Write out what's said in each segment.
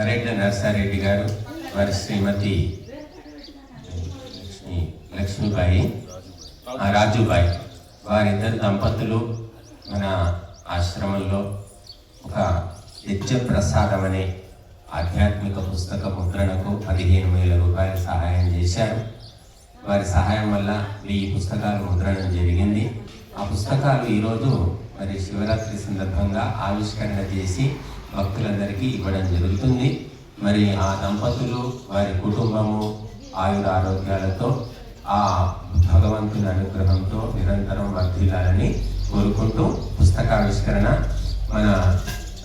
రెడ్డి నర్సారెడ్డి గారు, వారి శ్రీమతి లక్ష్మీబాయి, రాజుబాయి, వారిద్దరు దంపతులు మన ఆశ్రమంలో ఒక నిత్య ప్రసాదం అనే ఆధ్యాత్మిక పుస్తక ముద్రణకు 15,000 రూపాయలు సహాయం చేశారు. వారి సహాయం వల్ల 1000 పుస్తకాలు ముద్రణం జరిగింది. ఆ పుస్తకాలు ఈరోజు మరి శివరాత్రి సందర్భంగా ఆవిష్కరణ చేసి భక్తులందరికీ ఇవ్వడం జరుగుతుంది. మరి ఆ దంపతులు వారి కుటుంబము ఆయుర ఆరోగ్యాలతో ఆ భగవంతుని అనుగ్రహంతో నిరంతరం వర్ధిల్లాలని కోరుకుంటూ పుస్తకావిష్కరణ మన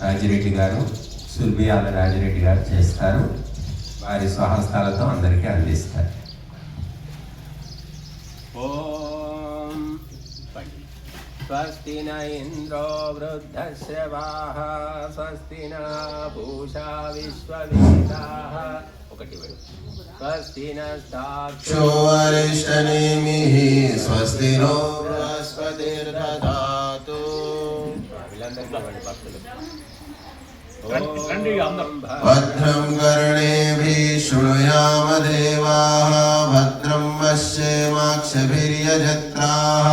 రాజిరెడ్డి గారు, సుర్బియాల రాజిరెడ్డి గారు చేస్తారు. వారి స్వహస్తాలతో అందరికీ అందిస్తారు. ఓం స్వస్తి న ఇంద్రో వృద్ధశ్రవాః స్వస్తి న పూషా విశ్వవేదాః స్వస్తి నస్తాక్షో అరిష్టనేమిః స్వస్తి నో బృహస్పతిర్దధాతు. భద్రం కర్ణేభిః శృణుయామ దేవాః భద్రం పశ్యేమాక్షభిర్యజత్రాః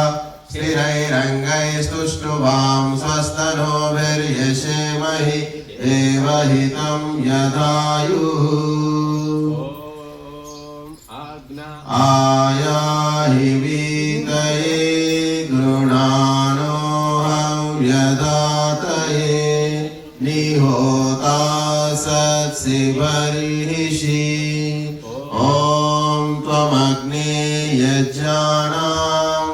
స్థిరైరంగైస్తుష్టువాం స్వస్తనోభిర్యశేమహి దేవహితం యదాయుః. ఆయాహి వీతయే గృణానో హవ్యదాతయే నిహోతా సత్సిబర్హిషి. ఓం త్వమగ్నే యజ్ఞానా